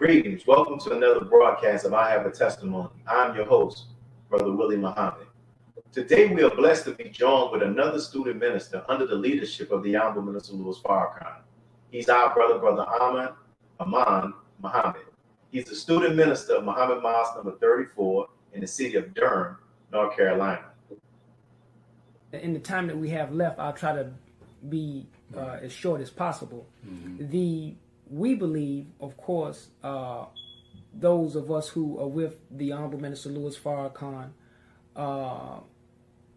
Greetings. Welcome to another broadcast of I Have a Testimony. I'm your host, Brother Willie Muhammad. Today we are blessed to be joined with another student minister under the leadership of the Honorable Minister Louis Farrakhan. He's our Brother Amon Muhammad. He's the student minister of Muhammad Mosque number 34 in the city of Durham, North Carolina. In the time that we have left, I'll try to be as short as possible. We believe, of course, those of us who are with the Honorable Minister Louis Farrakhan,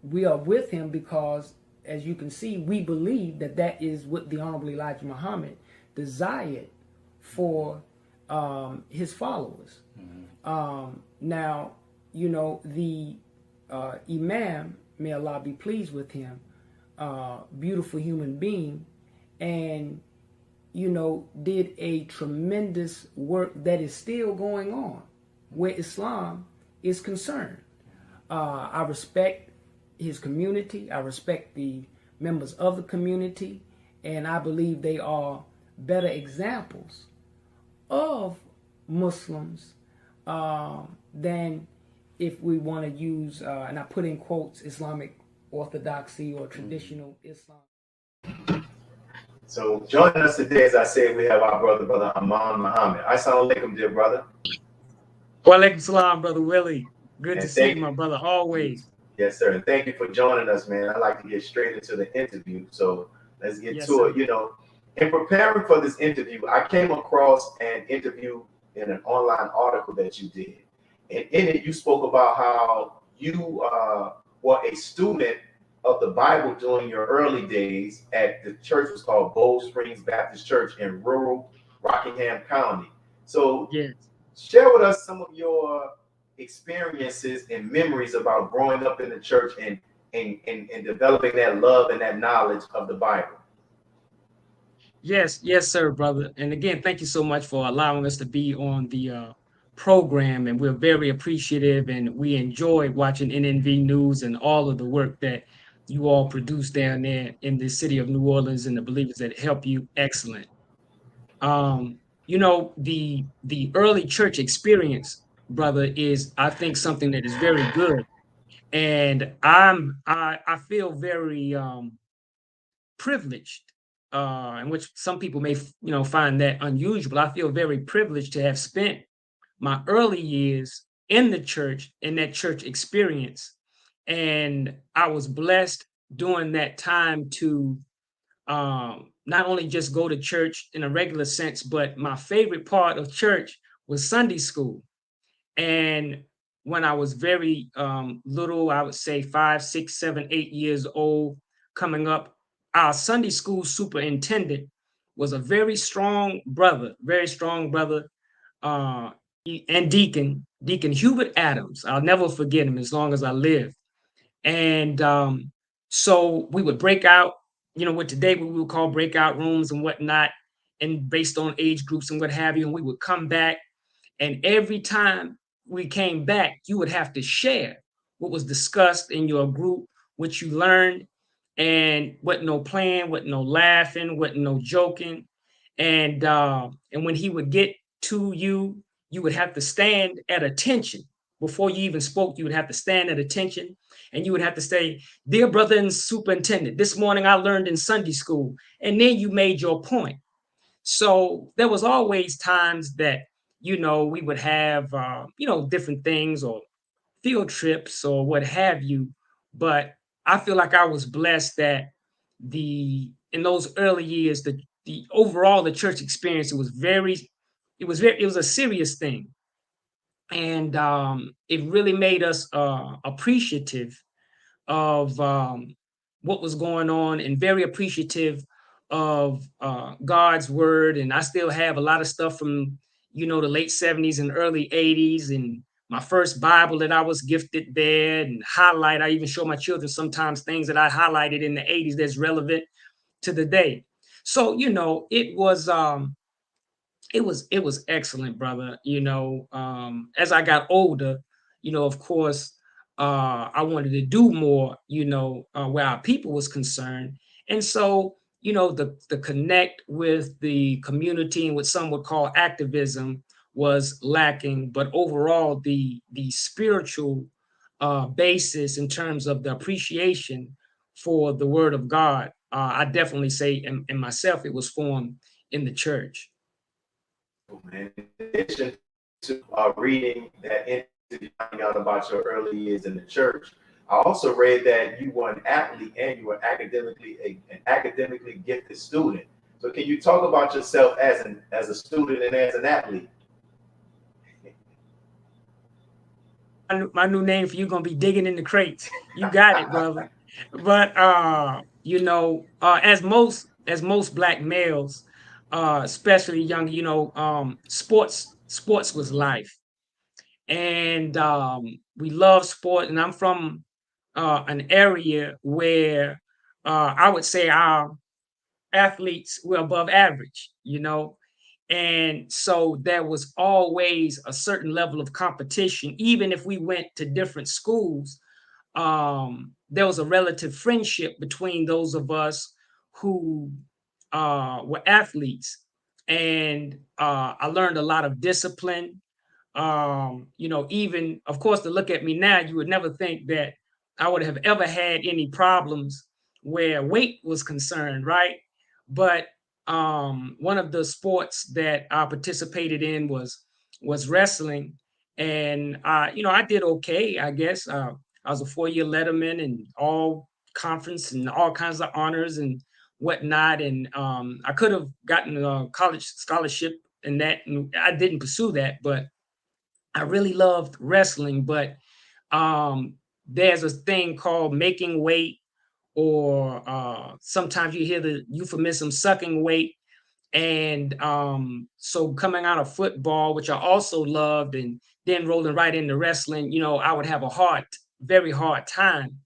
we are with him because, as you can see, we believe that that is what the Honorable Elijah Muhammad desired for his followers. Now, you know, the Imam, may Allah be pleased with him, beautiful human being, and you know, did a tremendous work that is still going on where Islam is concerned. I respect his community. I respect the members of the community. And I believe they are better examples of Muslims than if we want to use, and I put in quotes, Islamic orthodoxy or traditional Islam. So joining us today, as I said, we have our Brother Amon Muhammad. Assalamu alaikum, dear brother. Wa alaikum salam, Brother Willie. Good to see you, my brother, always. Yes, sir. And thank you for joining us, man. I like to get straight into the interview. So let's get to sir. it. You know, in preparing for this interview, I came across an interview in an online article that you did. And in it, you spoke about how you were a student of the Bible during your early days at the church was called Bold Springs Baptist Church in rural Rockingham County. So yes, share with us some of your experiences and memories about growing up in the church and developing that love and that knowledge of the Bible. yes, sir, brother. And again, thank you so much for allowing us to be on the program. And we're very appreciative, and we enjoy watching NNV News and all of the work that you all produce down there in the city of New Orleans and the believers that help you. Excellent. You know, the early church experience, brother, is, I think, something that is very good. And I feel very privileged, in which some people may, you know, find that unusual. I feel very privileged to have spent my early years in the church, in that church experience. And I was blessed during that time to not only just go to church in a regular sense, but my favorite part of church was Sunday school. And when I was very little, I would say 5, 6, 7, 8 years old, coming up, our Sunday school superintendent was a very strong brother, and Deacon Hubert Adams. I'll never forget him as long as I live. And so we would break out, you know, what today we would call breakout rooms and whatnot, and based on age groups and what have you. And we would come back, and every time we came back, you would have to share what was discussed in your group, what you learned, and what no playing, what no laughing, what no joking. And when he would get to you, you would have to stand at attention. Before you even spoke, you would have to stand at attention, and you would have to say, "Dear brother and superintendent, this morning I learned in Sunday school," and then you made your point. So there was always times that, you know, we would have, you know, different things or field trips or what have you. But I feel like I was blessed that in those early years, the overall, the church experience, it was a serious thing. And it really made us appreciative of what was going on, and very appreciative of God's word. And I still have a lot of stuff from, you know, the late 70s and early 80s, and my first Bible that I was gifted there, and I even show my children sometimes things that I highlighted in the 80s that's relevant to the day. So, you know, it was excellent, brother. You know, as I got older, you know, of course, I wanted to do more, you know, where our people was concerned. And so, you know, the connect with the community and what some would call activism was lacking, but overall the spiritual basis in terms of the appreciation for the Word of God, I definitely say in myself it was formed in the church. Man, in addition to reading that into finding out about your early years in the church, I also read that you were an athlete and you were an academically gifted student. So can you talk about yourself as a student and as an athlete? My new name for you gonna be digging in the crates. You got it, brother. But as most black males, especially young, sports was life, and we love sport. And I'm from an area where I would say our athletes were above average, and so there was always a certain level of competition, even if we went to different schools. There was a relative friendship between those of us who were athletes, and I learned a lot of discipline. Even of course, to look at me now, you would never think that I would have ever had any problems where weight was concerned, right? But one of the sports that I participated in was wrestling, and I did okay, I guess. I was a 4-year letterman and all conference and all kinds of honors and whatnot, and I could have gotten a college scholarship in that, and I didn't pursue that, but I really loved wrestling. But there's a thing called making weight, or sometimes you hear the euphemism sucking weight. And so coming out of football, which I also loved, and then rolling right into wrestling, I would have very hard time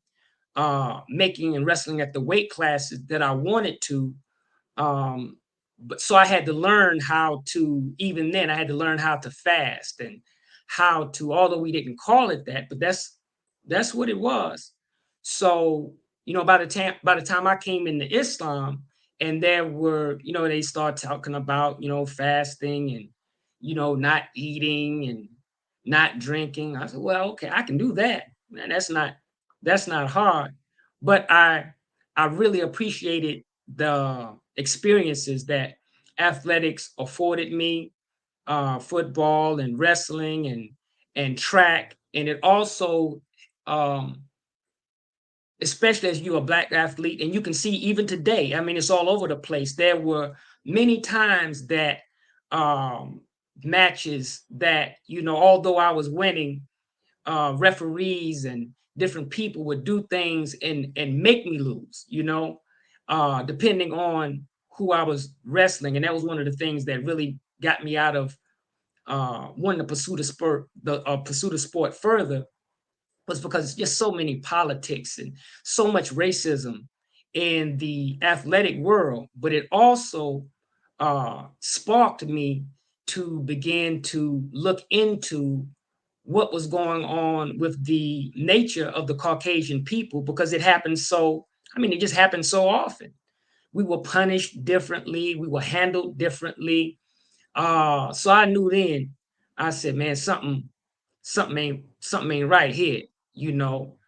making and wrestling at the weight classes that I wanted to. Um, but so I had to learn how to, even then, I had to learn how to fast, and how to, although we didn't call it that, but that's what it was. So, by the time I came into Islam, and there were, they start talking about, fasting, and, not eating and not drinking. I said, well, okay, I can do that. Man, that's not hard. But I really appreciated the experiences that athletics afforded me, football and wrestling and track, and it also, um, especially as you're a black athlete, and you can see even today. I mean, it's all over the place. There were many times that um, matches that, although I was winning, referees and different people would do things and make me lose, depending on who I was wrestling. And that was one of the things that really got me out of wanting to pursue the sport further, was because it's just so many politics and so much racism in the athletic world. But it also sparked me to begin to look into what was going on with the nature of the Caucasian people, because it just happened so often. We were punished differently, we were handled differently. So I knew then, I said, man, something ain't right here, you know.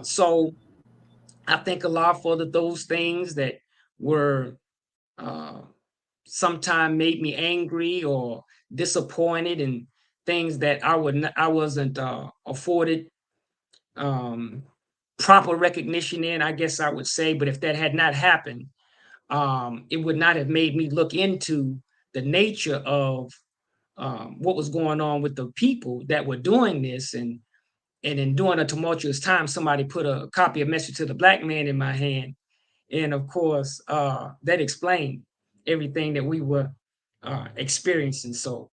So I think a lot for those things that were uh sometimes made me angry or disappointed, and things that I wasn't afforded um proper recognition in, I guess I would say. But if that had not happened, it would not have made me look into the nature of what was going on with the people that were doing this. And in during a tumultuous time, somebody put a copy of Message to the Black Man in my hand, and of course, that explained everything that we were experiencing. So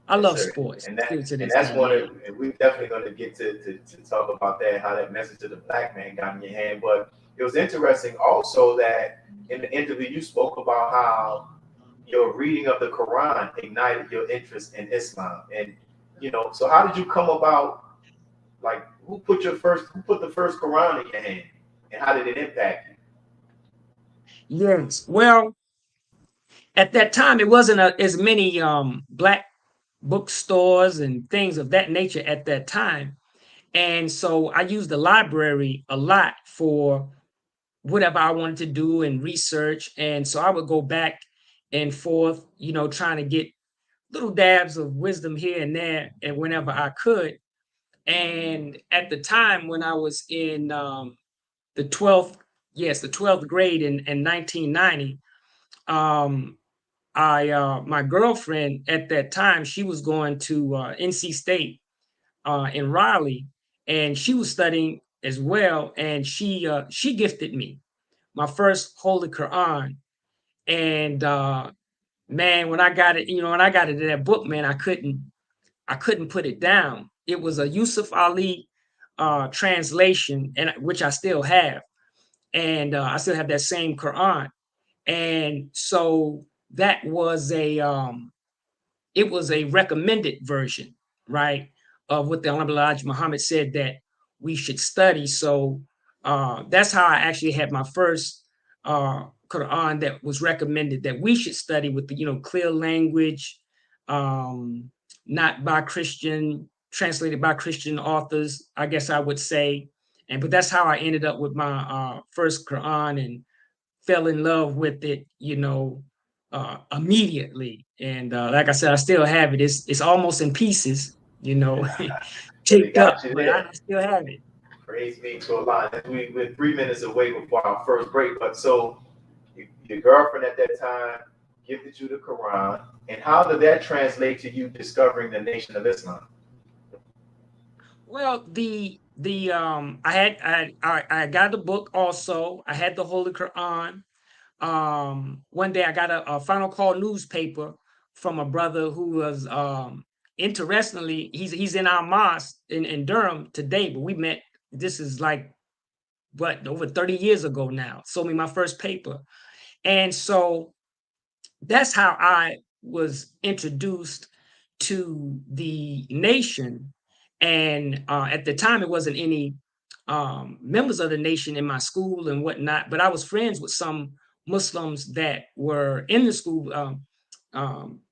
I Yes, love sir. sports And still that to and this that's day. one Yeah. of, and we're definitely going to get to talk about that, how that message to the black man got in your hand. But it was interesting also that in the interview you spoke about how your reading of the Quran ignited your interest in Islam. And so how did you come about, like who put the first Quran in your hand, and how did it impact you? Yes. Well, at that time, it wasn't as many black bookstores and things of that nature at that time. And so I used the library a lot for whatever I wanted to do and research. And so I would go back and forth, trying to get little dabs of wisdom here and there and whenever I could. And at the time when I was in the 12th grade in 1990, my girlfriend at that time, she was going to NC State in Raleigh, and she was studying as well. And she gifted me my first Holy Quran. And man, when I got it, to that book, man, I couldn't put it down. It was a Yusuf Ali translation, and which I still have, and I still have that same Quran. And so that was it was a recommended version, right, of what the Honorable Elijah Muhammad said that we should study. So that's how I actually had my first Quran that was recommended that we should study with the clear language, not by Christian, translated by Christian authors, I guess I would say. But that's how I ended up with my first Quran and fell in love with it, immediately. And like I said, I still have it. It's almost in pieces, taped up, but I still have it. Praise be to Allah. We're 3 minutes away before our first break. But so your girlfriend at that time gifted you the Quran, and how did that translate to you discovering the Nation of Islam? Well, I got the book also. I had the Holy Quran. One day I got a Final Call newspaper from a brother who was interestingly, he's in our mosque in Durham today, but we met, this is like over 30 years ago now. Sold me my first paper. And so that's how I was introduced to the Nation. And at the time, it wasn't any members of the Nation in my school and whatnot, but I was friends with some Muslims that were in the school,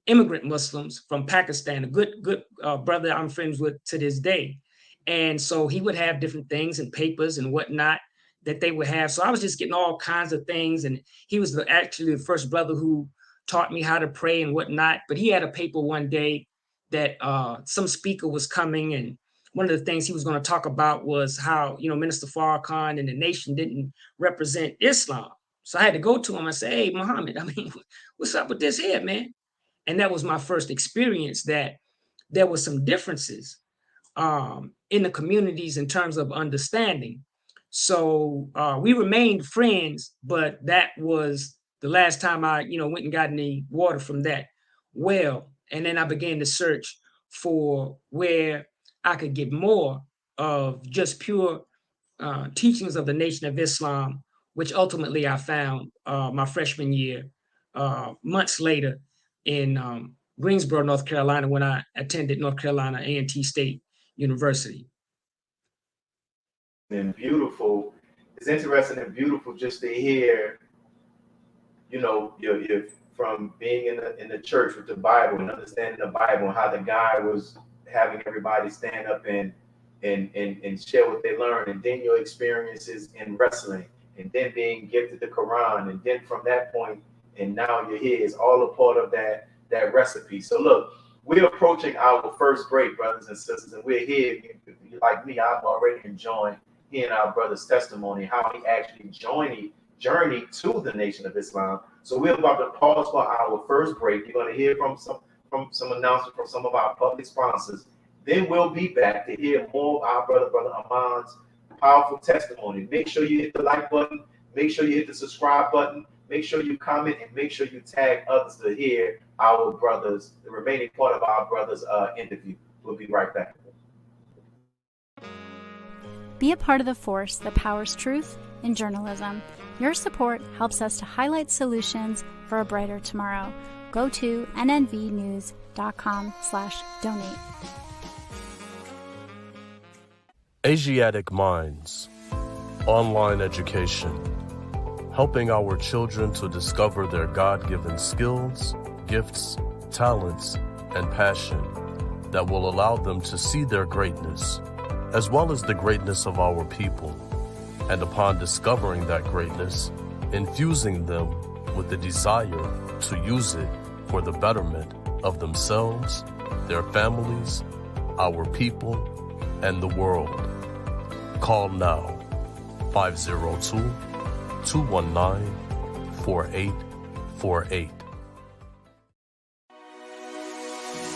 immigrant Muslims from Pakistan, a good brother I'm friends with to this day. And so he would have different things and papers and whatnot that they would have. So I was just getting all kinds of things. And he was actually the first brother who taught me how to pray and whatnot. But he had a paper one day that some speaker was coming, and one of the things he was going to talk about was how, Minister Farrakhan and the Nation didn't represent Islam. So I had to go to him and say, hey, Muhammad, what's up with this here, man? And that was my first experience that there were some differences in the communities in terms of understanding. So we remained friends, but that was the last time I, went and got any water from that well. And then I began to search for where I could get more of just pure teachings of the Nation of Islam, which ultimately I found my freshman year, months later in Greensboro, North Carolina, when I attended North Carolina A&T State University. And beautiful. It's interesting and beautiful just to hear, you're from being in the church with the Bible and understanding the Bible and how the guy was having everybody stand up and share what they learned, and then your experiences in wrestling, and then being gifted the Quran, and then from that point, and now you're here, is all a part of that recipe. So look, we're approaching our first break, brothers and sisters, and we're here. If you're like me, I've already enjoyed hearing our brother's testimony, how he actually journeyed to the Nation of Islam. So we're about to pause for our first break. You're going to hear from some announcements from some of our public sponsors. Then we'll be back to hear more of our brother Amon's powerful testimony. Make sure you hit the like button. Make sure you hit the subscribe button. Make sure you comment, and make sure you tag others to hear our brothers, the remaining part of our brothers' interview. We'll be right back. Be a part of the force that powers truth in journalism. Your support helps us to highlight solutions for a brighter tomorrow. Go to nnvnews.com/donate. Asiatic Minds. Online education. Helping our children to discover their God-given skills, gifts, talents, and passion that will allow them to see their greatness, as well as the greatness of our people, and upon discovering that greatness, infusing them with the desire to use it for the betterment of themselves, their families, our people, and the world. Call now, 502-219-4848.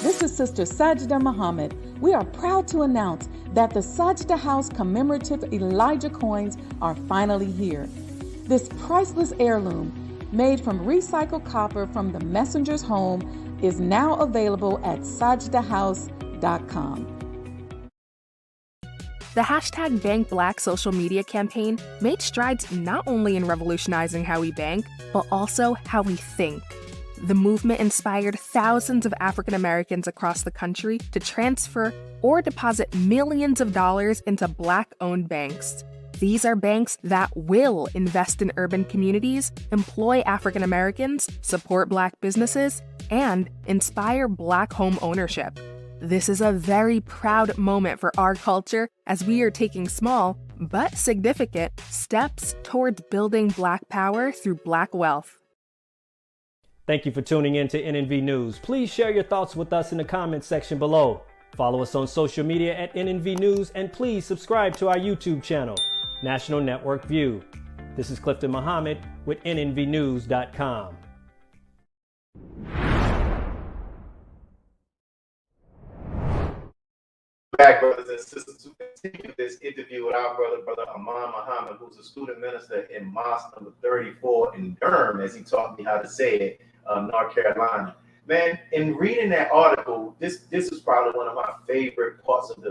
This is Sister Sajda Muhammad. We are proud to announce that the Sajda House commemorative Elijah coins are finally here. This priceless heirloom, made from recycled copper from the messenger's home, is now available at sajdahouse.com. The hashtag Bank Black social media campaign made strides not only in revolutionizing how we bank, but also how we think. The movement inspired thousands of African Americans across the country to transfer or deposit millions of dollars into Black-owned banks. These are banks that will invest in urban communities, employ African Americans, support Black businesses, and inspire Black home ownership. This is a very proud moment for our culture as we are taking small, but significant, steps towards building Black power through Black wealth. Thank you for tuning in to NNV News. Please share your thoughts with us in the comments section below. Follow us on social media at NNV News, and please subscribe to our YouTube channel, National Network View. This is Clifton Muhammad with nnvnews.com. Back, brothers and sisters, to continue this interview with our brother Amon Muhammad, who's a student minister in Mosque number 34 in Durham, as he taught me how to say it, North Carolina. Man, in reading that article, this is probably one of my favorite parts and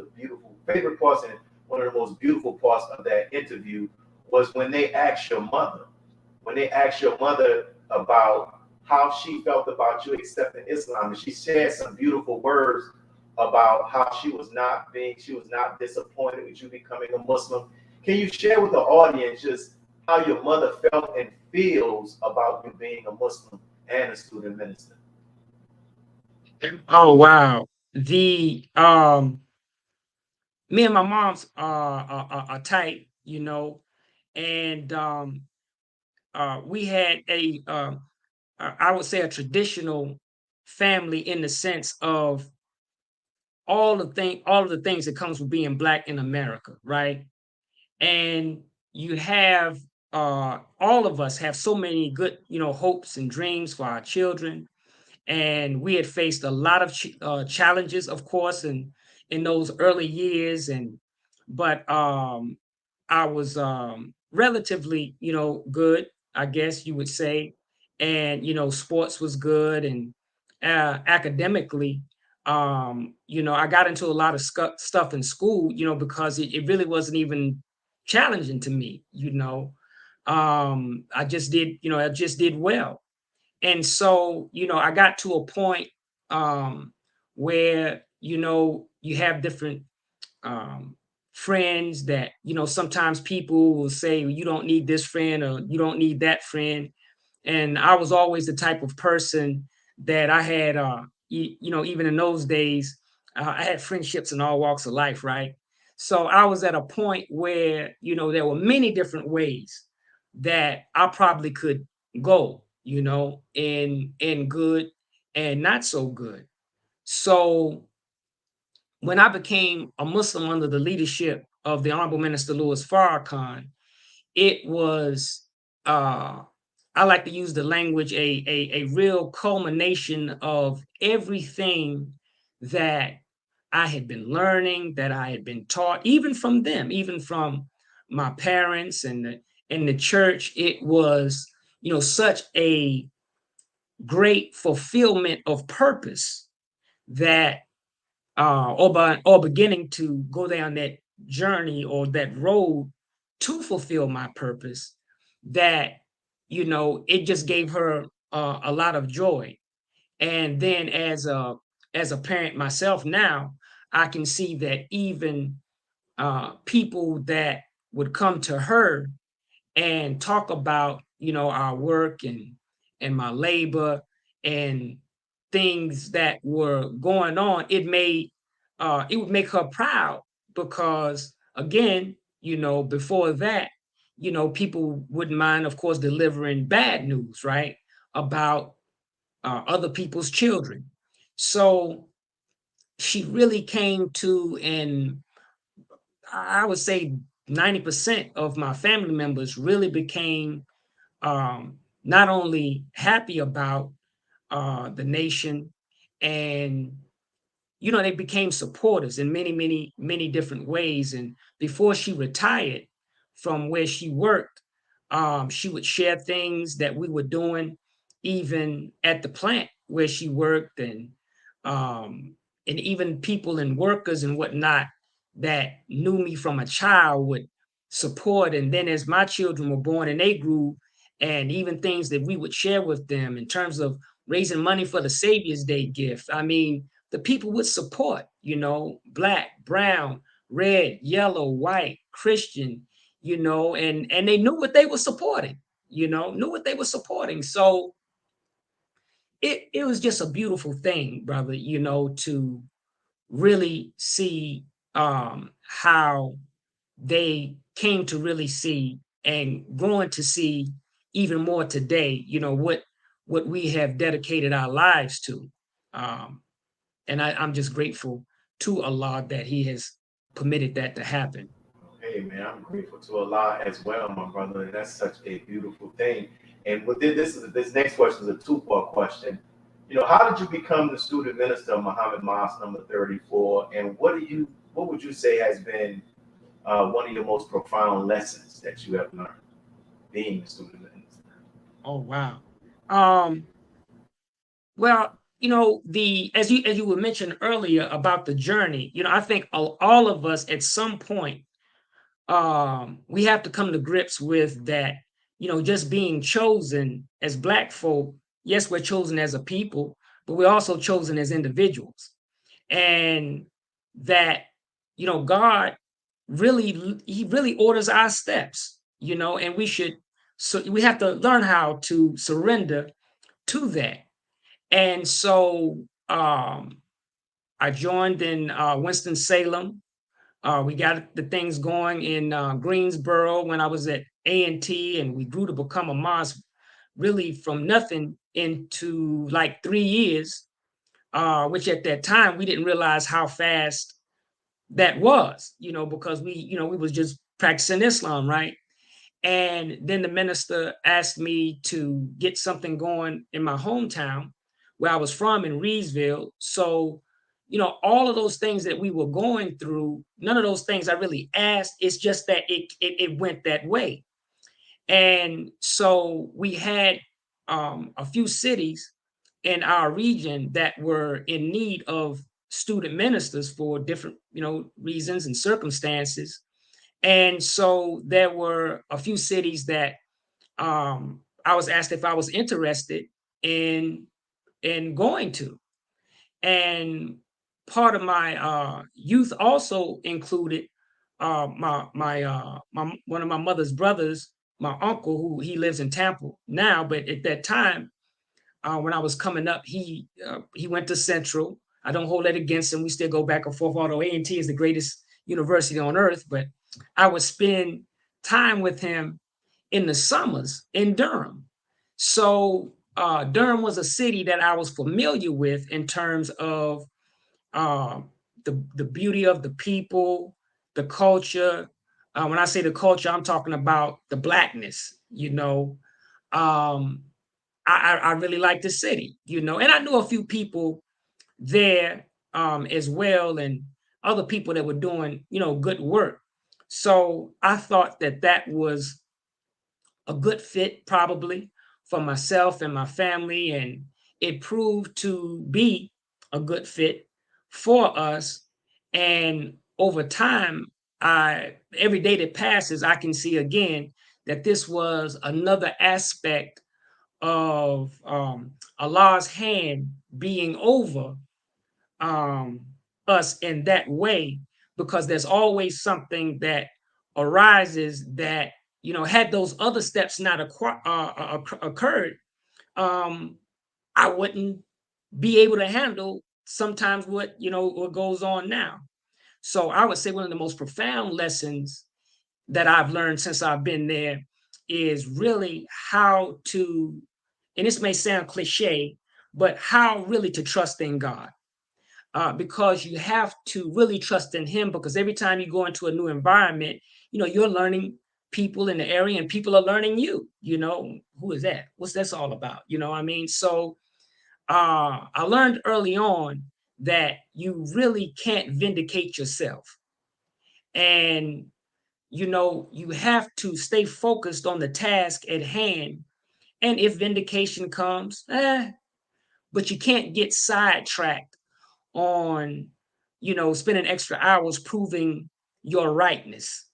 one of the most beautiful parts of that interview was when they asked your mother, about how she felt about you accepting Islam, and she shared some beautiful words about how she was not disappointed with you becoming a Muslim. Can you share with the audience just how your mother felt and feels about you being a Muslim and a student minister? Oh wow. Me and my mom's are tight, you know, and we had I would say a traditional family in the sense of all of the things that comes with being Black in America, right? And you have all of us have so many good, hopes and dreams for our children. And we had faced a lot of challenges, of course, in those early years. But I was relatively, good, I guess you would say. And sports was good, and academically, I got into a lot of stuff in school, because it really wasn't even challenging to me. I just did well. And so, I got to a point where, you have different friends that, sometimes people will say, well, you don't need this friend or you don't need that friend. And I was always the type of person that I had, even in those days, I had friendships in all walks of life, right? So I was at a point where, there were many different ways that I probably could go, in good and not so good. So when I became a Muslim under the leadership of the Honorable Minister Louis Farrakhan, it was, I like to use the language, a real culmination of everything that I had been learning, that I had been taught, even from them, even from my parents and the church. It was, such a great fulfillment of purpose that, or beginning to go down that journey or that road to fulfill my purpose, that, it just gave her a lot of joy. And then as a parent myself now, I can see that even people that would come to her and talk about, our work and my labor and things that were going on, it made it would make her proud because, again, before that, people wouldn't mind, of course, delivering bad news, right, about other people's children. So she really came to, and I would say 90% of my family members really became not only happy about the nation, and they became supporters in many, many, many different ways. And before she retired from where she worked, she would share things that we were doing, even at the plant where she worked, and even people and workers and whatnot that knew me from a child would support. And then as my children were born and they grew, and even things that we would share with them in terms of raising money for the Savior's Day gift. I mean, the people would support, black, brown, red, yellow, white, Christian, and they knew what they were supporting, knew what they were supporting. So it was just a beautiful thing, brother, to really see how they came to really see and growing to see even more today, what we have dedicated our lives to. And I'm just grateful to Allah that He has permitted that to happen. Hey man, I'm grateful to Allah as well, my brother, and that's such a beautiful thing. And within this next question is a two-part question. How did you become the student minister of Muhammad Mosque number 34? And what would you say has been one of your most profound lessons that you have learned being the student minister? Oh wow. Well, as you were mentioned earlier about the journey, I think all of us at some point, we have to come to grips with that, just being chosen as Black folk. Yes, we're chosen as a people, but we're also chosen as individuals. And that, God He really orders our steps, and we have to learn how to surrender to that. And so I joined in Winston-Salem. We got the things going in Greensboro when I was at A&T, and we grew to become a mosque really from nothing into like 3 years, which at that time we didn't realize how fast that was, because we was just practicing Islam, right? And then the minister asked me to get something going in my hometown where I was from in Reedsville. So, all of those things that we were going through, none of those things I really asked. It's just that it went that way. And so we had a few cities in our region that were in need of student ministers for different, reasons and circumstances. And so there were a few cities that I was asked if I was interested in going to. And part of my youth also included my one of my mother's brothers, my uncle, who he lives in Tampa now, but at that time, when I was coming up, he went to Central. I don't hold that against him. We still go back and forth, although A&T is the greatest university on earth. But I would spend time with him in the summers in Durham. So Durham was a city that I was familiar with in terms of the beauty of the people, the culture. When I say the culture, I'm talking about the Blackness, I really liked the city, and I knew a few people there as well, and other people that were doing, good work. So I thought that was a good fit probably for myself and my family, and it proved to be a good fit for us. And over time, every day that passes, I can see again that this was another aspect of Allah's hand being over us in that way, because there's always something that arises that, had those other steps not occurred, I wouldn't be able to handle sometimes what goes on now. So I would say one of the most profound lessons that I've learned since I've been there is really how to, and this may sound cliche, but how really to trust in God. Because you have to really trust in him, because every time you go into a new environment, you're learning people in the area and people are learning you, who is that? What's this all about? What I mean? So I learned early on that you really can't vindicate yourself. And, you have to stay focused on the task at hand. And if vindication comes, but you can't get sidetracked on, spending extra hours proving your rightness,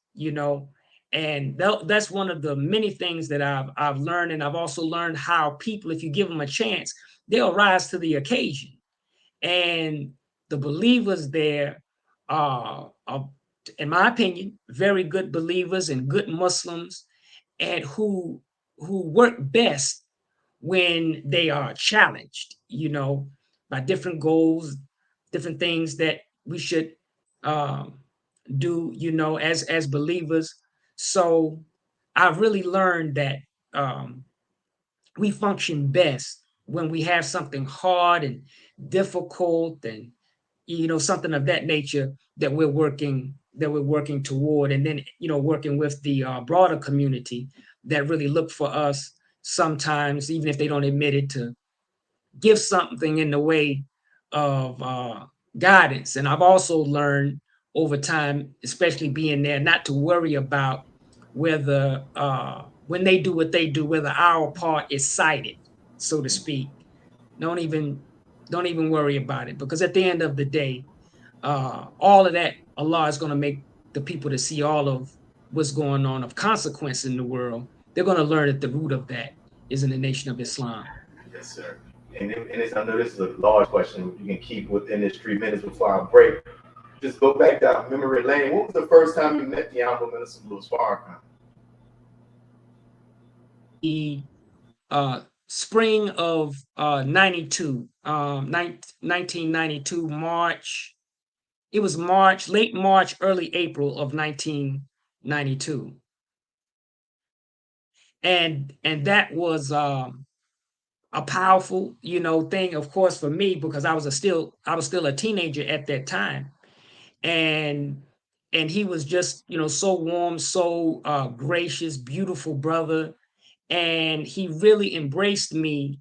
and that's one of the many things that I've learned. And I've also learned how people, if you give them a chance, they'll rise to the occasion. And the believers there are, in my opinion, very good believers and good Muslims, and who work best when they are challenged, by different goals, different things that we should do, as believers. So I've really learned that we function best when we have something hard and difficult, and something of that nature that we're working toward, and then working with the broader community that really look for us sometimes, even if they don't admit it, to give something in the way of guidance. And I've also learned over time, especially being there, not to worry about whether when they do what they do, whether our part is cited, so to speak. Don't even worry about it, because at the end of the day, all of that, Allah is going to make the people to see all of what's going on of consequence in the world. They're going to learn that the root of that is in the Nation of Islam. Yes, sir. And I know this is a large question. You can keep within this 3 minutes before I break. Just go back down memory lane. What was the first time you met the Honorable Minister Louis Farrakhan? The spring of 1992, March. It was late March, early April of 1992. And that was a powerful, thing, of course, for me, because I was still a teenager at that time. And he was just, so warm, so gracious, beautiful brother. And he really embraced me,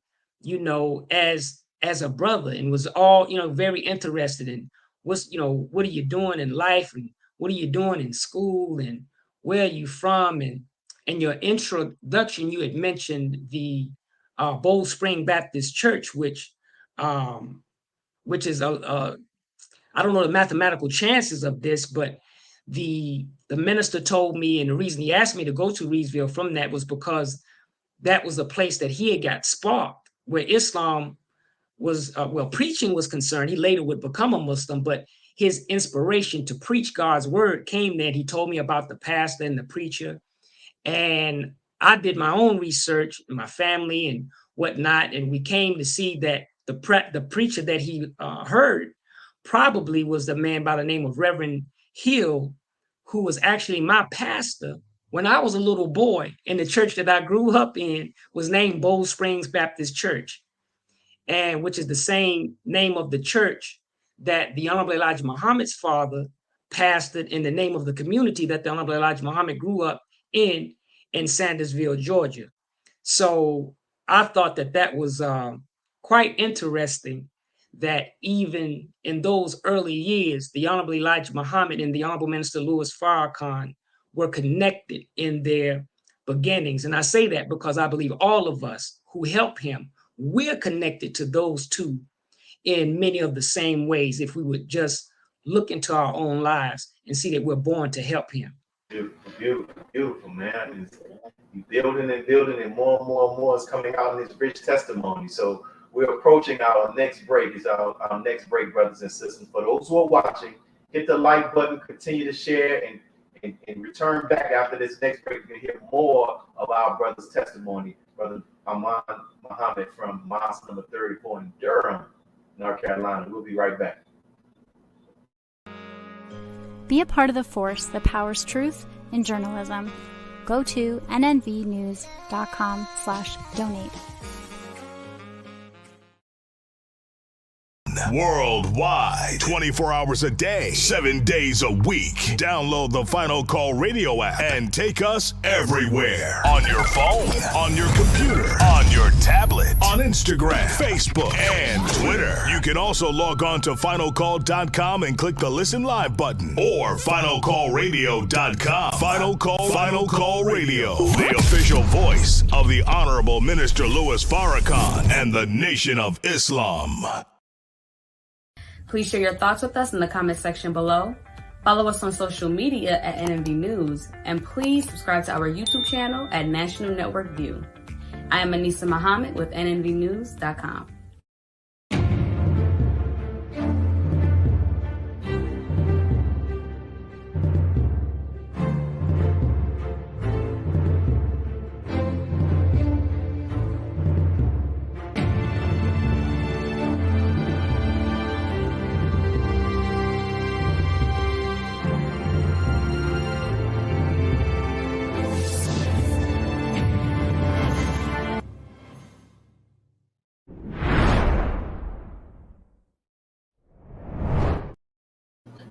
as a brother, and was all, very interested in what are you doing in life, and what are you doing in school, and where are you from? And in your introduction, you had mentioned the Bold Spring Baptist Church, which is I don't know the mathematical chances of this, but the minister told me, and the reason he asked me to go to Reedsville from that was because that was a place that he had got sparked, where Islam was, preaching was concerned. He later would become a Muslim, but his inspiration to preach God's word came there. He told me about the pastor and the preacher. And I did my own research in my family and whatnot. And we came to see that the preacher that he heard probably was the man by the name of Reverend Hill, who was actually my pastor when I was a little boy. In the church that I grew up in was named Bold Springs Baptist Church, and which is the same name of the church that the Honorable Elijah Muhammad's father pastored in the name of the community that the Honorable Elijah Muhammad grew up in Sandersville, Georgia. So I thought that was quite interesting, that even in those early years, the Honorable Elijah Muhammad and the Honorable Minister Louis Farrakhan were connected in their beginnings. And I say that because I believe all of us who help him, we're connected to those two in many of the same ways, if we would just look into our own lives and see that we're born to help him. Beautiful, man. You building and more and more is coming out in this rich testimony. So we're approaching our next break. It's our next break, brothers and sisters. For those who are watching, hit the like button, continue to share, and return back after this next break. You're going to hear more of our brother's testimony. Brother Amon Muhammad from Mosque number 34 in Durham, North Carolina. We'll be right back. Be a part of the force that powers truth in journalism. Go to nnvnews.com/donate. Worldwide, 24 hours a day, 7 days a week. Download the Final Call Radio app and take us everywhere. On your phone, on your computer, on your tablet, on Instagram, Facebook, and Twitter. You can also log on to finalcall.com and click the Listen Live button or finalcallradio.com. Final Call Radio, the official voice of the Honorable Minister Louis Farrakhan and the Nation of Islam. Please share your thoughts with us in the comment section below. Follow us on social media at NNV News, and please subscribe to our YouTube channel at National Network View. I am Anissa Muhammad with nnvnews.com.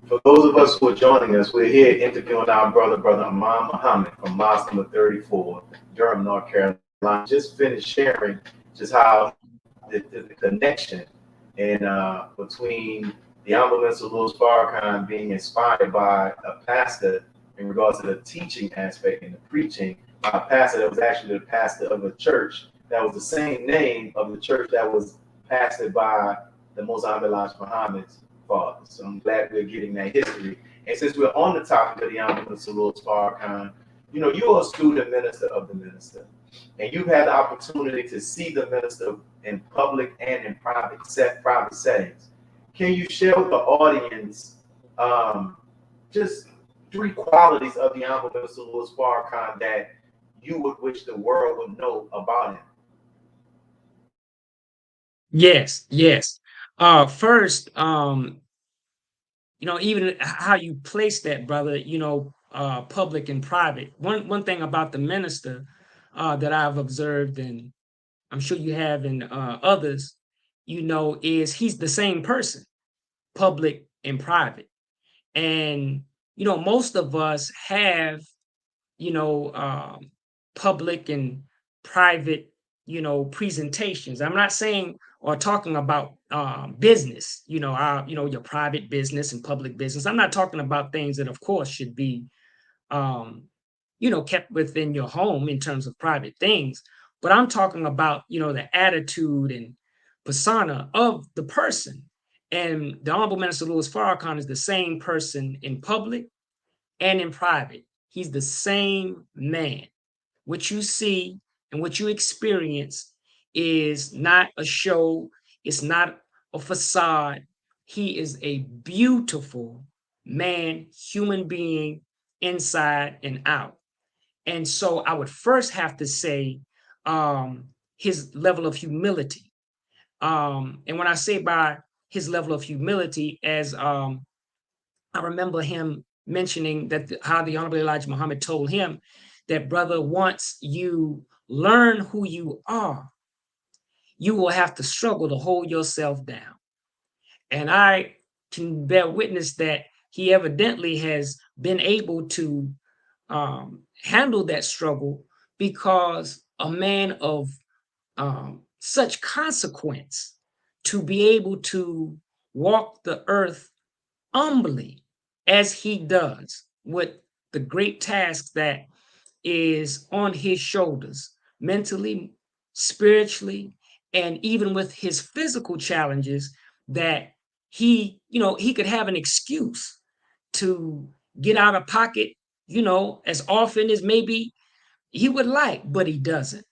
For those of us who are joining us, we're here interviewing our brother Amon Muhammad from Mosque number 34, Durham, North Carolina. Just finished sharing just how the connection and between the Honorable Minister Louis Farrakhan being inspired by a pastor in regards to the teaching aspect and the preaching, by a pastor that was actually the pastor of a church that was the same name of the church that was pastored by the Most Honorable Elijah Muhammad's father. So I'm glad we're getting that history. And since we're on the topic of the Honorable Minister Louis Farrakhan, you know, you're a student minister of the minister, and you've had the opportunity to see the minister in public and in private settings. Can you share with the audience just 3 qualities of the Honorable Minister Louis Farrakhan that you would wish the world would know about him? Yes. First, you know, even how you place that, brother, you know, public and private. One thing about the minister that I've observed, and I'm sure you have in others, you know, is he's the same person, public and private. And, you know, most of us have, you know, public and private, you know, presentations. I'm not saying or talking about business, you know, your private business and public business. I'm not talking about things that, of course, should be, you know, kept within your home in terms of private things. But I'm talking about, you know, the attitude and persona of the person. And the Honorable Minister Louis Farrakhan is the same person in public and in private. He's the same man. What you see and what you experience is not a show. It's not a facade. He is a beautiful man, human being, inside and out. And so I would first have to say his level of humility. And when I say by his level of humility, as I remember him mentioning that how the Honorable Elijah Muhammad told him that, brother, once you learn who you are, you will have to struggle to hold yourself down. And I can bear witness that he evidently has been able to handle that struggle, because a man of such consequence, to be able to walk the earth humbly as he does, with the great task that is on his shoulders, mentally, spiritually, and even with his physical challenges, that he, you know, he could have an excuse to get out of pocket, you know, as often as maybe he would like, but he doesn't.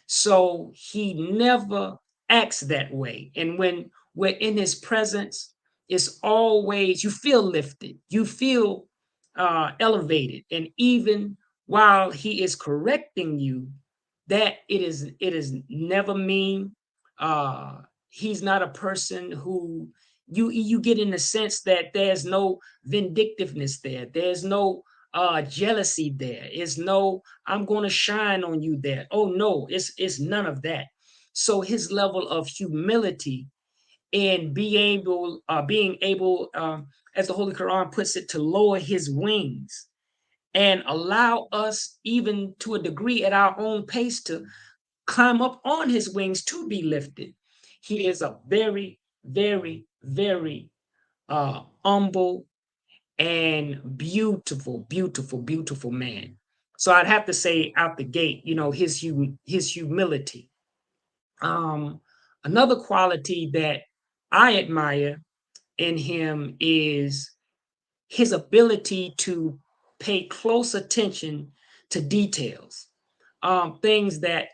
So he never acts that way. And when we're in his presence, it's always, you feel lifted, you feel elevated. And even while he is correcting you, that it is never mean. he's not a person who you get in the sense that there's no vindictiveness there. There's no jealousy there. It's no, I'm going to shine on you there. Oh no, it's none of that. So his level of humility and being able, as the Holy Quran puts it, to lower his wings and allow us, even to a degree at our own pace, to climb up on his wings to be lifted. He is a very, very, very humble and beautiful, beautiful, beautiful man. So I'd have to say out the gate, his humility. Another quality that I admire in him is his ability to pay close attention to details, things that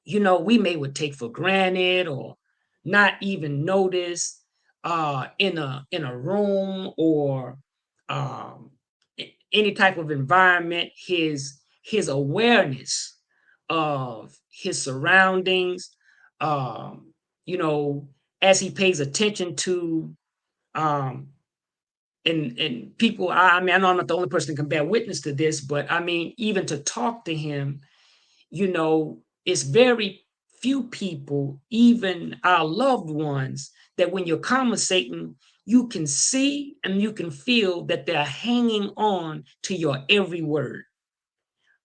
we would take for granted or not even notice in a room or any type of environment. His awareness of his surroundings, as he pays attention to and people. I mean, I know I'm not the only person that can bear witness to this, but I mean, even to talk to him, it's very few people, even our loved ones, that when you're conversating, you can see and you can feel that they're hanging on to your every word.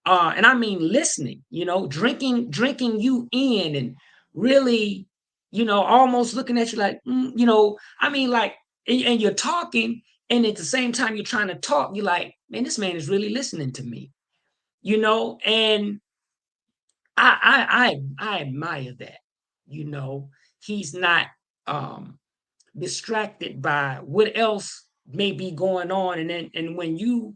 And I mean listening, drinking you in and really, almost looking at you like, I mean, like, and you're talking, and at the same time you're trying to talk, you're like, man, this man is really listening to me, and I admire that. He's not distracted by what else may be going on, and when you've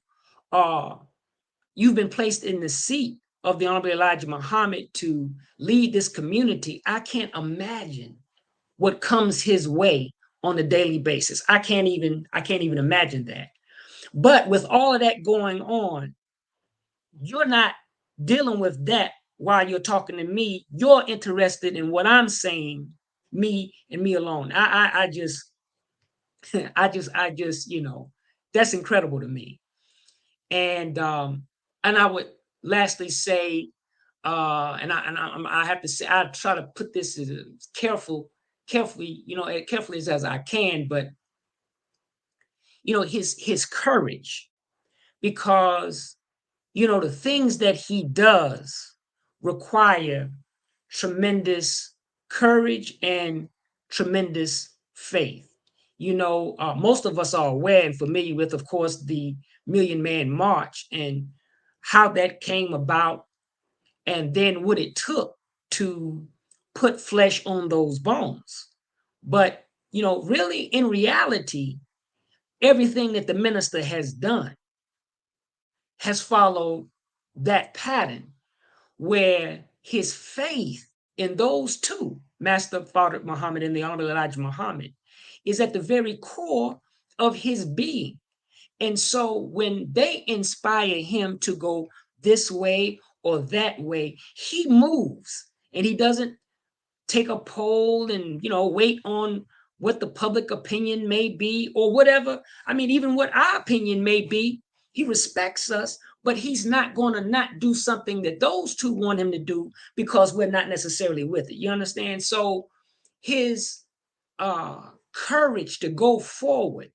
been placed in the seat of the Honorable Elijah Muhammad to lead this community, I can't imagine what comes his way on a daily basis. I can't even imagine that. But with all of that going on, you're not dealing with that while you're talking to me. You're interested in what I'm saying, me and me alone. I just, that's incredible to me. And I would lastly say, I have to say, I try to put this as carefully, as I can, but his courage, because the things that he does require tremendous courage and tremendous faith. Most of us are aware and familiar with, of course, the Million Man March and how that came about, and then what it took to put flesh on those bones. But, really, in reality, everything that the minister has done has followed that pattern, where his faith in those two, Master Father Muhammad and the Honorable Elijah Muhammad, is at the very core of his being. And so when they inspire him to go this way or that way, he moves, and he doesn't take a poll and, wait on what the public opinion may be or whatever. I mean, even what our opinion may be, he respects us, but he's not going to not do something that those two want him to do because we're not necessarily with it. You understand? So his courage to go forward,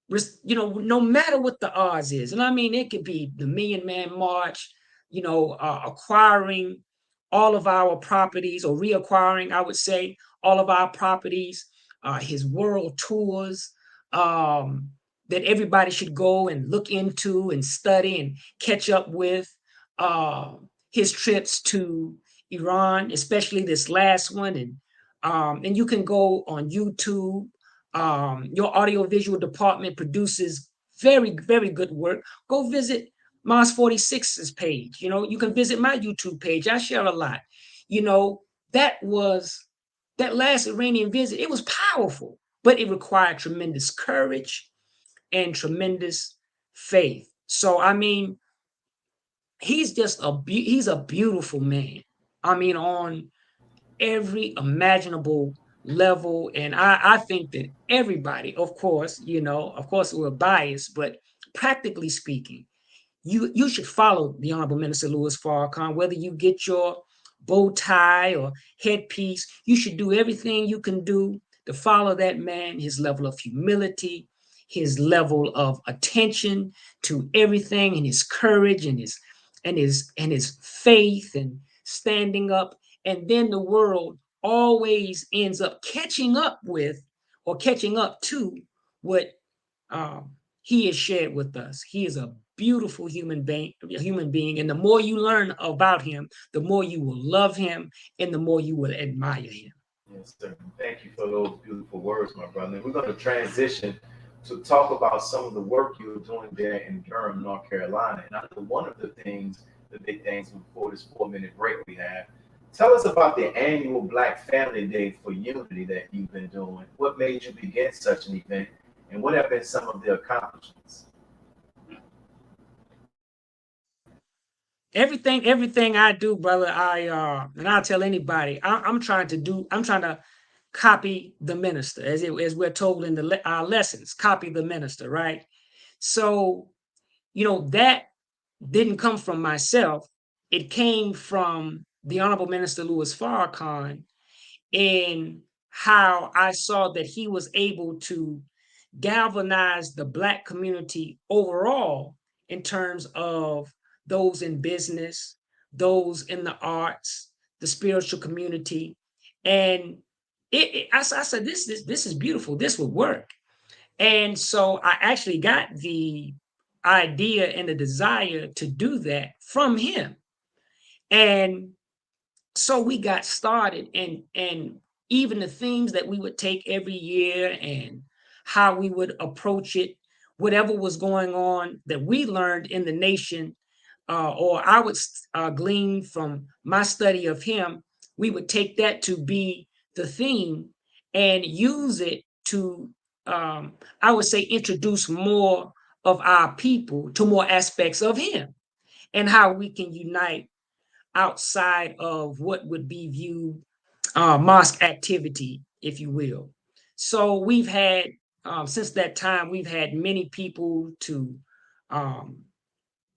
no matter what the odds is. And I mean, it could be the Million Man March, acquiring all of our properties, or reacquiring, I would say, all of our properties, his world tours, that everybody should go and look into and study and catch up with, his trips to Iran, especially this last one. And you can go on YouTube. Your audiovisual department produces very, very good work. Go visit Mars 46's page. You can visit my YouTube page. I share a lot. That last Iranian visit, it was powerful, but it required tremendous courage and tremendous faith. So, I mean, he's just he's a beautiful man. I mean, on every imaginable level. And I think that everybody, of course, we're biased, but practically speaking, you should follow the Honorable Minister Louis Farrakhan, whether you get your bow tie or headpiece. You should do everything you can do to follow that man, his level of humility, his level of attention to everything, and his courage and his faith and standing up. And then the world always ends up catching up with or catching up to what he has shared with us. He is a beautiful human being, and the more you learn about him, the more you will love him and the more you will admire him. Yes, sir. Thank you for those beautiful words, my brother. And we're going to transition to talk about some of the work you're doing there in Durham, North Carolina. And I know one of the big things before this 4-minute break we have, tell us about the annual Black Family Day for Unity that you've been doing. What made you begin such an event, and what have been some of the accomplishments? Everything I do, brother, and I'll tell anybody, I'm trying to copy the minister, as we're told in our lessons, copy the minister, right? So, that didn't come from myself. It came from the Honorable Minister Louis Farrakhan, in how I saw that he was able to galvanize the Black community overall in terms of those in business, those in the arts, the spiritual community. And I said, this is beautiful. This would work. And so I actually got the idea and the desire to do that from him. And so we got started, and even the themes that we would take every year and how we would approach it, whatever was going on that we learned in the nation, or I would glean from my study of him, we would take that to be the theme and use it to, I would say, introduce more of our people to more aspects of him and how we can unite outside of what would be viewed mosque activity, if you will. So we've had, since that time, we've had many people to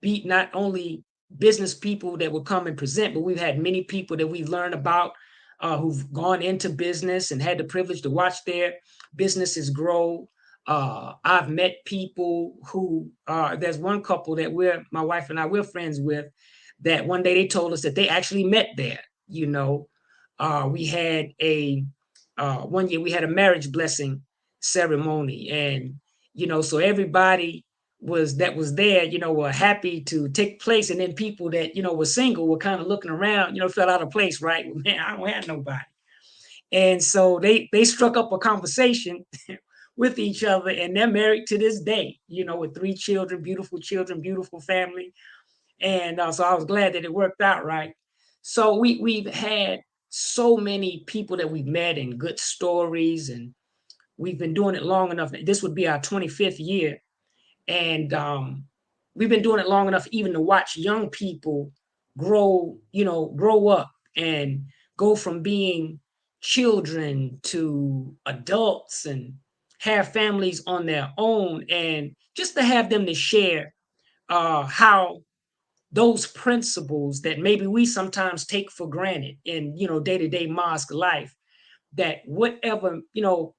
be not only business people that will come and present, but we've had many people that we've learned about who've gone into business and had the privilege to watch their businesses grow. I've met people who, there's one couple that my wife and I, we're friends with, that one day they told us that they actually met there. We had one year we had a marriage blessing ceremony, and so everybody was there, were happy to take place, and then people that were single were kind of looking around, felt out of place, right? Man, I don't have nobody, and so they struck up a conversation with each other, and they're married to this day, with 3 children, beautiful family. And so I was glad that it worked out right. So we've had so many people that we've met and good stories, and we've been doing it long enough. This would be our 25th year. And we've been doing it long enough even to watch young people grow up and go from being children to adults and have families on their own, and just to have them to share how those principles that maybe we sometimes take for granted in, day-to-day mosque life, that whatever,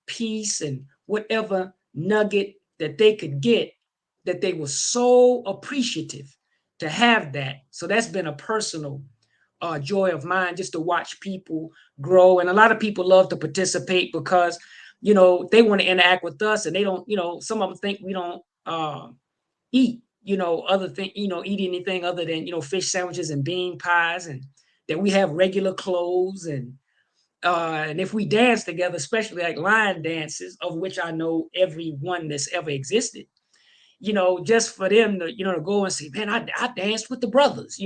piece and whatever nugget that they could get, that they were so appreciative to have that. So that's been a personal joy of mine, just to watch people grow. And a lot of people love to participate because, they want to interact with us, and they don't, some of them think we don't eat, other thing, eat anything other than, fish sandwiches and bean pies, and that we have regular clothes. And if we dance together, especially like line dances, of which I know every one that's ever existed, just for them to, to go and say, man, I danced with the brothers,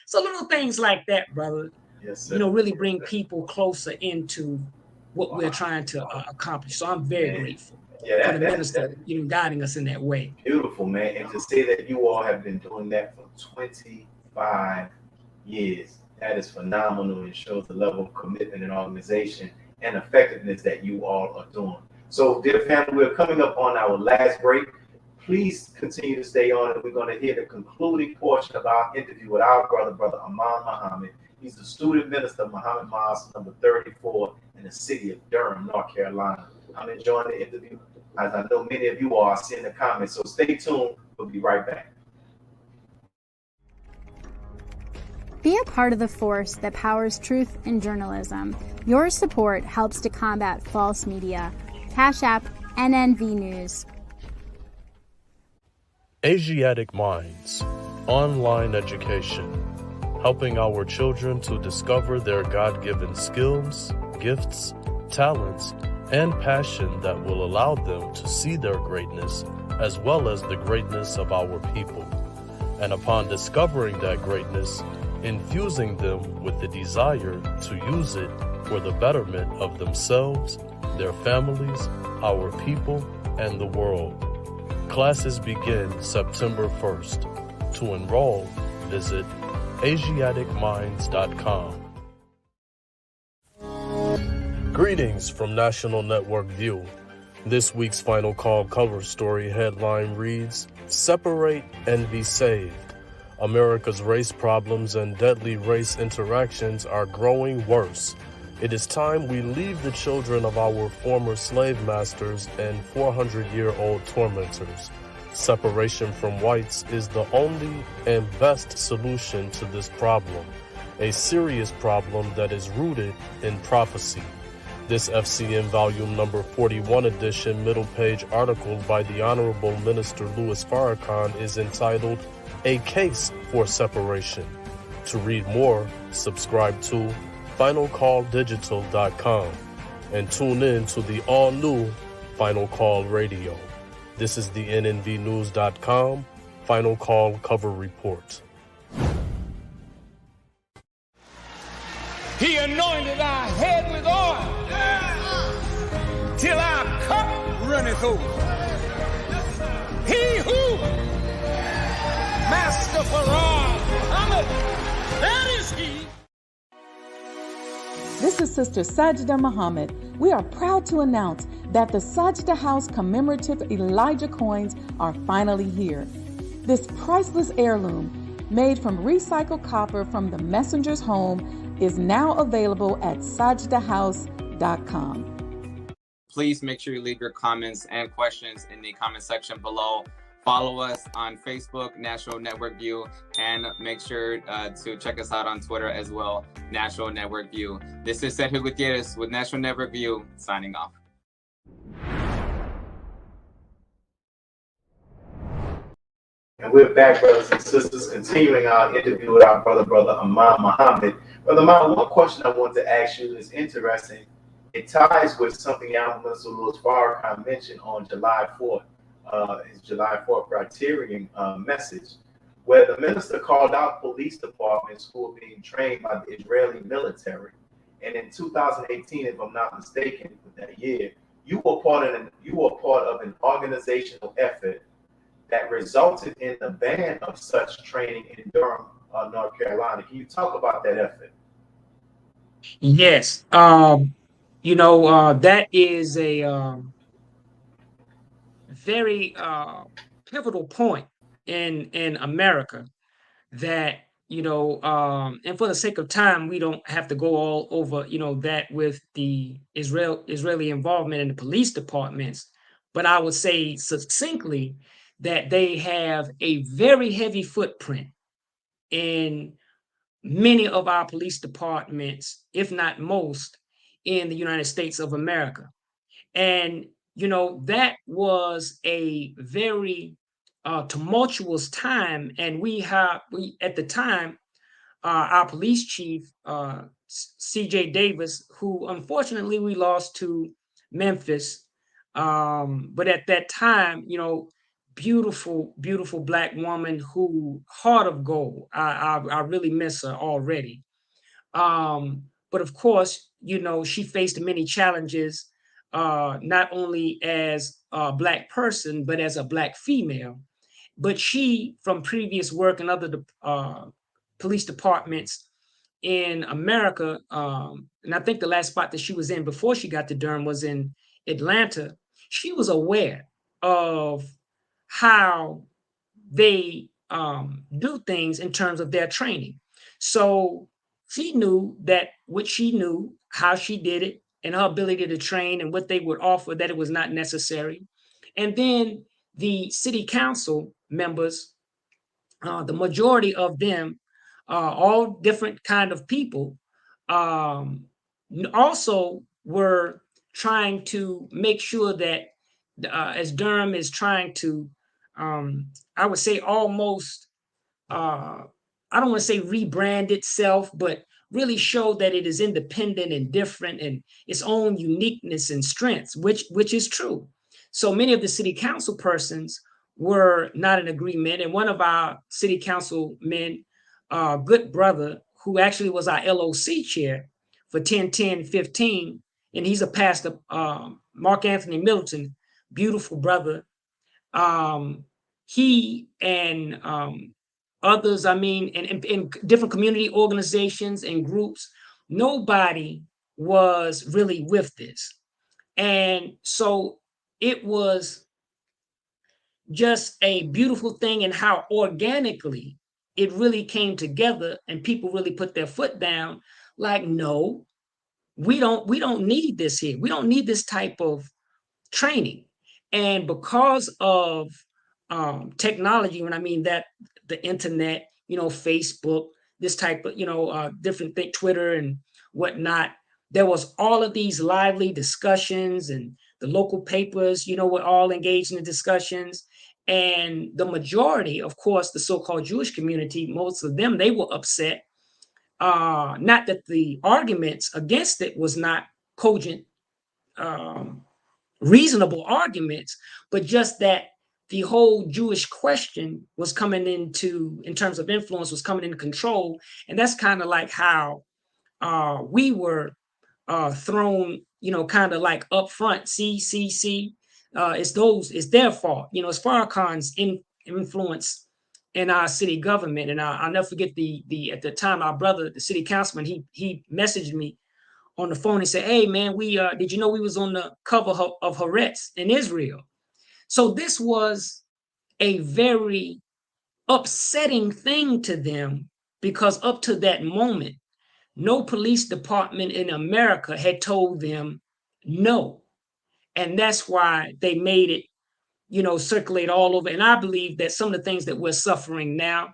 So little things like that, brother, yes, sir. Really bring people closer into what we're trying to accomplish. So I'm very grateful for the minister, guiding us in that way. Beautiful, man. And to say that you all have been doing that for 25 years, That is phenomenal and shows the level of commitment and organization and effectiveness that you all are doing. So, dear family, we're coming up on our last break. Please continue to stay on, and we're going to hear the concluding portion of our interview with our brother Amon Muhammad. He's the student minister of Muhammad Mosque number 34 in the city of Durham, North Carolina. I'm enjoying the interview, as I know many of you are seeing the comments. So stay tuned. We'll be right back. Be a part of the force that powers truth in journalism. Your support helps to combat false media. Cash App NNV News. Asiatic Minds, online education, helping our children to discover their God-given skills, gifts, talents, and passion that will allow them to see their greatness as well as the greatness of our people. And upon discovering that greatness, infusing them with the desire to use it for the betterment of themselves, their families, our people, and the world. Classes begin September 1st. To enroll, visit AsiaticMinds.com. Greetings from National Network View. This week's Final Call cover story headline reads, "Separate and Be Saved. America's race problems and deadly race interactions are growing worse. It is time we leave the children of our former slave masters and 400-year-old tormentors. Separation from whites is the only and best solution to this problem, a serious problem that is rooted in prophecy." This FCN volume number 41 edition middle page article by the Honorable Minister Louis Farrakhan is entitled "A Case for Separation." To read more, subscribe to FinalCallDigital.com and tune in to the all-new Final Call Radio. This is the NNVNews.com Final Call Cover Report. He anointed our head with oil till our cup runneth over. He who, Master Farrakhan, Muhammad, that is he. This is Sister Sajda Muhammad. We are proud to announce that the Sajda House commemorative Elijah coins are finally here. This priceless heirloom, made from recycled copper from the messenger's home, is now available at sajdahouse.com. Please make sure you leave your comments and questions in the comment section below. Follow us on Facebook, National Network View, and make sure to check us out on Twitter as well, National Network View. This is Sergio Gutierrez with National Network View, signing off. And we're back, brothers and sisters, continuing our interview with our brother Amon Muhammad. Brother Amon, one question I want to ask you is interesting. It ties with something Honorable Minister Louis Farrakhan mentioned on July 4th. His July 4th criterion message, where the minister called out police departments who were being trained by the Israeli military. And in 2018, if I'm not mistaken, that year, you were part of an organizational effort that resulted in the ban of such training in Durham, North Carolina. Can you talk about that effort? Yes. That is a very pivotal point in America that, and for the sake of time, we don't have to go all over, that with the Israeli involvement in the police departments. But I would say succinctly that they have a very heavy footprint in many of our police departments, if not most, in the United States of America. And that was a very tumultuous time. And we at the time, our police chief, C.J. Davis, who unfortunately we lost to Memphis. But at that time, beautiful Black woman who heart of gold. I really miss her already. But of course, she faced many challenges, not only as a Black person, but as a Black female. But she, from previous work in other police departments, in America, and I think the last spot that she was in before she got to Durham was in Atlanta, she was aware of how they do things in terms of their training. So she knew that what she knew, how she did it, and her ability to train and what they would offer, that it was not necessary. And then the city council members, the majority of them, all different kind of people, also were trying to make sure that as Durham is trying to, I would say almost, I don't want to say rebrand itself, but really show that it is independent and different and its own uniqueness and strengths, which is true. So many of the city council persons were not in agreement. And one of our city council men, good brother, who actually was our LOC chair for 10-10-15, and he's a pastor, Mark Anthony Middleton, beautiful brother. He and others, I mean, in different community organizations and groups, nobody was really with this. And so it was just a beautiful thing, and how organically it really came together and people really put their foot down like, no, we don't need this here. We don't need this type of training. And because of technology, when I mean that, the internet, Facebook, this type of, different thing, Twitter and whatnot, there was all of these lively discussions, and the local papers, were all engaged in the discussions. And the majority, of course, the so-called Jewish community, most of them, they were upset. Not that the arguments against it was not cogent, reasonable arguments, but just that the whole Jewish question was coming into, in terms of influence, was coming into control. And that's kind of like how we were thrown, kind of like up front. See, it's their fault. It's Farrakhan's influence in our city government. And I'll never forget at the time, our brother, the city councilman, he messaged me on the phone and said, "Hey man, we did you know we was on the cover of Haaretz in Israel?" So this was a very upsetting thing to them, because up to that moment, no police department in America had told them no. And that's why they made it, circulate all over. And I believe that some of the things that we're suffering now,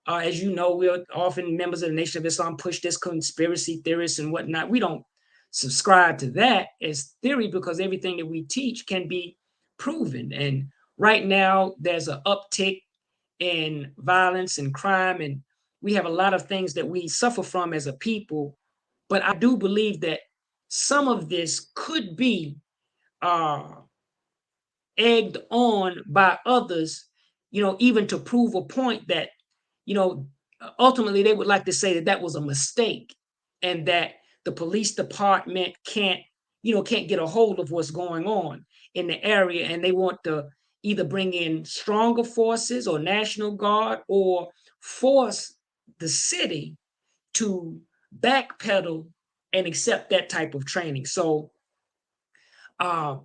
as you know, we're often members of the Nation of Islam push this conspiracy theorists and whatnot. We don't subscribe to that as theory, because everything that we teach can be proven. And right now, there's an uptick in violence and crime, and we have a lot of things that we suffer from as a people. But I do believe that some of this could be egged on by others, even to prove a point that, ultimately they would like to say that that was a mistake, and that the police department can't get a hold of what's going on in the area, and they want to either bring in stronger forces or National Guard, or force the city to backpedal and accept that type of training. So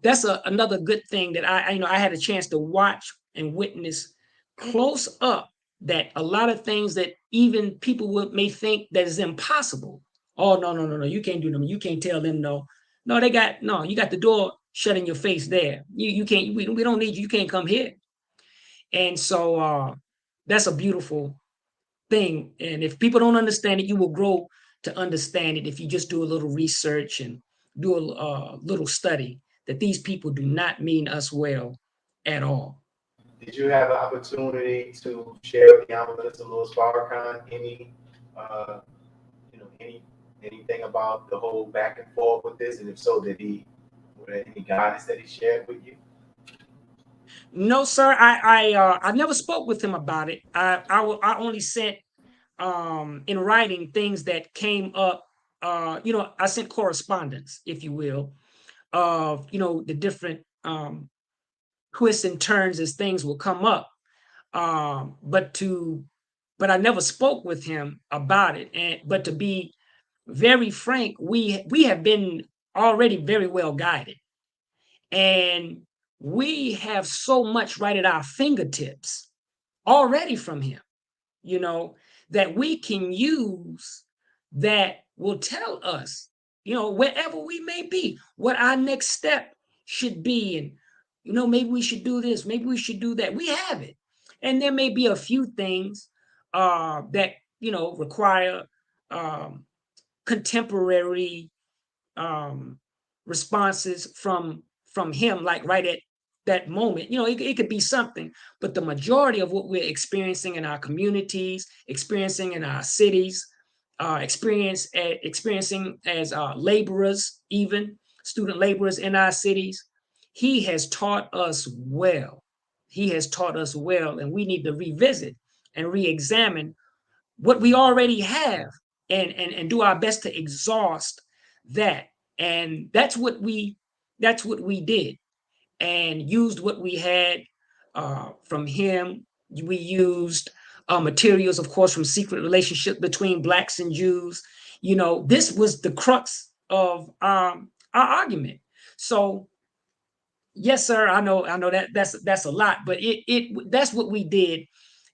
that's another good thing that I had a chance to watch and witness close up, that a lot of things that even people may think that is impossible. Oh, no, you can't do them. You can't tell them no. No, you got the door shut in your face there. You can't, we don't need you. You can't come here. And so that's a beautiful thing. And if people don't understand it, you will grow to understand it if you just do a little research and do a little study, that these people do not mean us well at all. Did you have an opportunity to share with the Honorable Minister Louis Farrakhan anything about the whole back and forth with this? And if so, were there any guidance that he shared with you? No, sir. I never spoke with him about it. I only sent in writing things that came up. I sent correspondence, if you will, of the different twists and turns as things will come up. But to but I never spoke with him about it. But to be very frank, we have been already very well guided, and we have so much right at our fingertips already from him, that we can use, that will tell us, wherever we may be, what our next step should be. And, maybe we should do this, maybe we should do that. We have it. And there may be a few things that, require contemporary responses from him, like right at that moment. It could be something, but the majority of what we're experiencing in our communities, experiencing in our cities, experiencing as laborers, even student laborers in our cities, he has taught us well. He has taught us well, and we need to revisit and re-examine what we already have, and do our best to exhaust that. And that's what we did, and used what we had from him. We used materials, of course, from Secret Relationship Between Blacks and Jews. This was the crux of our argument. So yes, sir, I know that's a lot, but that's what we did,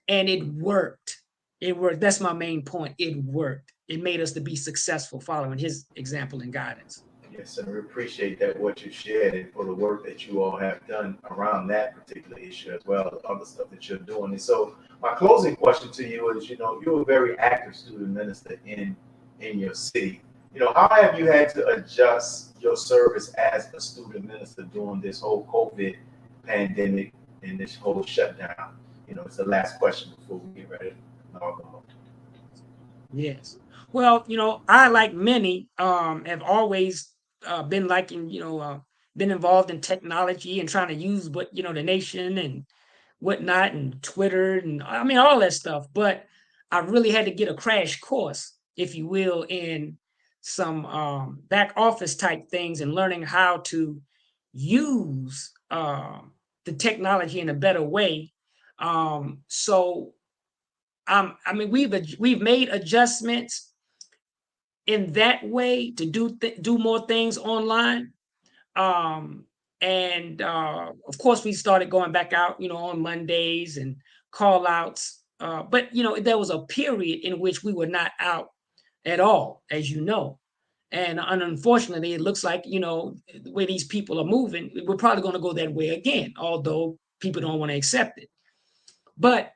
and it worked. It worked. That's my main point. It worked. It made us to be successful following his example and guidance. Yes, and we appreciate that, what you shared, and for the work that you all have done around that particular issue, as well as other stuff that you're doing. And so my closing question to you is, you're a very active student minister in your city. How have you had to adjust your service as a student minister during this whole COVID pandemic and this whole shutdown? It's the last question before we get ready to log on. Yes. Well, I, like many, have always been been involved in technology and trying to use what, the nation and whatnot, and Twitter, and all that stuff. But I really had to get a crash course, if you will, in some back office type things, and learning how to use the technology in a better way. So we've made adjustments in that way to do more things online. And of course, we started going back out, on Mondays and call outs. But there was a period in which we were not out at all, as you know. And unfortunately, it looks like, the way these people are moving, we're probably going to go that way again, although people don't want to accept it. But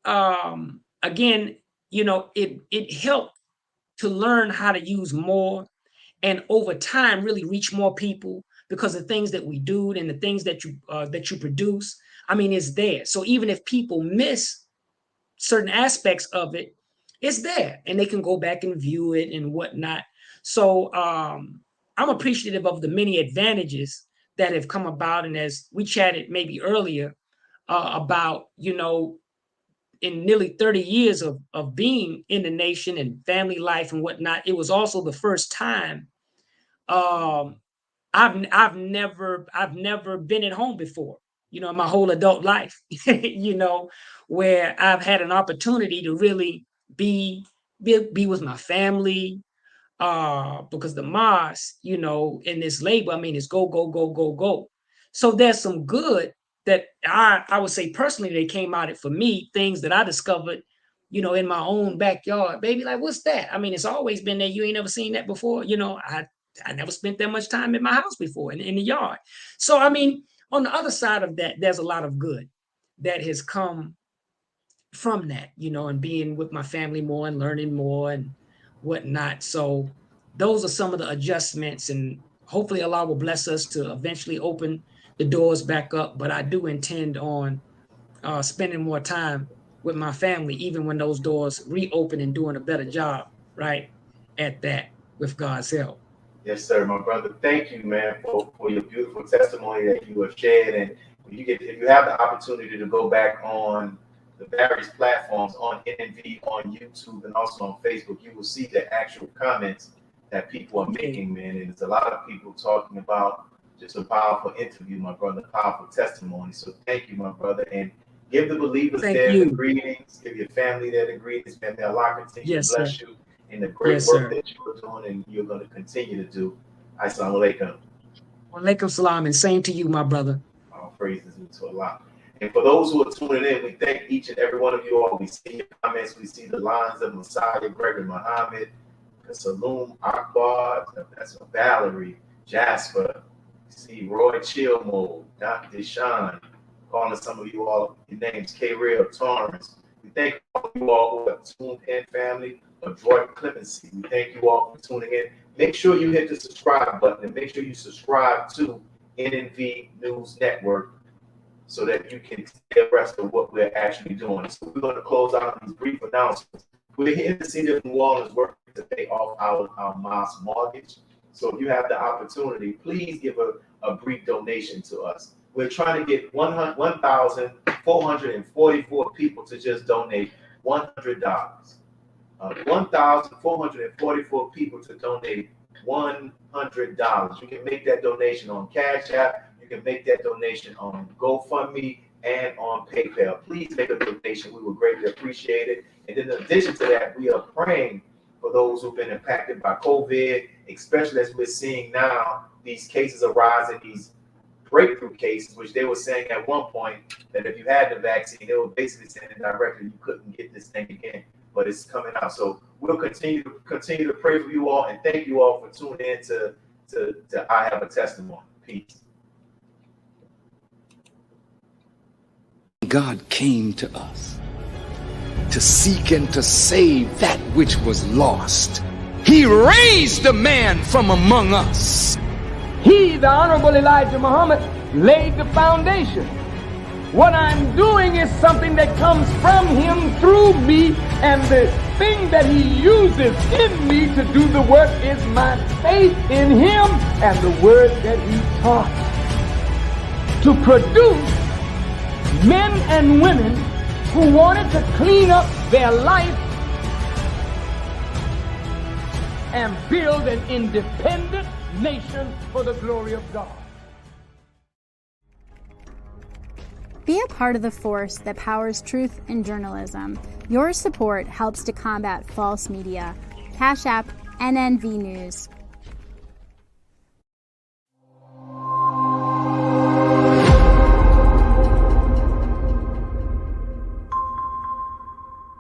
again, it helped to learn how to use more, and over time really reach more people, because the things that we do and the things that you produce, it's there. So even if people miss certain aspects of it, it's there, and they can go back and view it and whatnot. So I'm appreciative of the many advantages that have come about. And as we chatted maybe earlier about, in nearly 30 years of being in the nation and family life and whatnot, it was also the first time I've never been at home before, my whole adult life, where I've had an opportunity to really be with my family, because the Mars, in this labor, it's go, go, go, go, go. So there's some good that I would say personally they came out it for me, things that I discovered, in my own backyard. Baby, like, what's that? It's always been there. You ain't never seen that before. I never spent that much time in my house before in the yard. So, on the other side of that, there's a lot of good that has come from that, and being with my family more and learning more and whatnot. So those are some of the adjustments, and hopefully Allah will bless us to eventually open the doors back up. But I do intend on spending more time with my family, even when those doors reopen, and doing a better job, right, at that, with God's help. Yes, sir, my brother. Thank you, man, for your beautiful testimony that you have shared. And if you have the opportunity to go back on the various platforms, on NNV, on YouTube, and also on Facebook, you will see the actual comments that people are making, man. And there's a lot of people talking about just a powerful interview, my brother, powerful testimony. So thank you, my brother. And Give the believers Thank there you. the greetings. Give your family there the greetings. May Allah continue Yes, to bless sir. you in the great Yes, work sir. that you are doing and you're going to continue to do. Assalamu alaikum. Walaikum salam, and same to you, my brother. All praises to Allah. And for those who are tuning in, we thank each and every one of you all. We see your comments. We see the lines of Messiah, Gregory Muhammad, Saloom Akbar, that's Valerie, Jasper. We see Roy Chilmo, Dr. Deshaun, calling some of you all your names, K-Real, Torrance. We thank all you all who have tuned in, family, Adroit Clemency. We thank you all for tuning in. Make sure you hit the subscribe button and make sure you subscribe to NNV News Network so that you can stay abreast of what we're actually doing. So we're going to close out these brief announcements. We're here in the city of New Orleans working to pay off our mosque mortgage. So if you have the opportunity, please give a brief donation to us. We're trying to get 1,444 people to just donate $100. 1,444 people to donate $100. You can make that donation on Cash App. You can make that donation on GoFundMe and on PayPal. Please make a donation. We would greatly appreciate it. And then in addition to that, we are praying for those who've been impacted by COVID, especially as we're seeing now these cases arising, these breakthrough cases, which they were saying at one point that if you had the vaccine, they were basically saying directly you couldn't get this thing again, but it's coming out. So we'll continue to pray for you all and thank you all for tuning in to I Have a Testimony. Peace. God came to us to seek and to save that which was lost. He raised a man from among us. He, the Honorable Elijah Muhammad, laid the foundation. What I'm doing is something that comes from him through me, and the thing that he uses in me to do the work is my faith in him and the word that he taught. To produce men and women who wanted to clean up their life and build an independent nation for the glory of God. Be a part of the force that powers truth in journalism. Your support helps to combat false media. Cash App NNV News.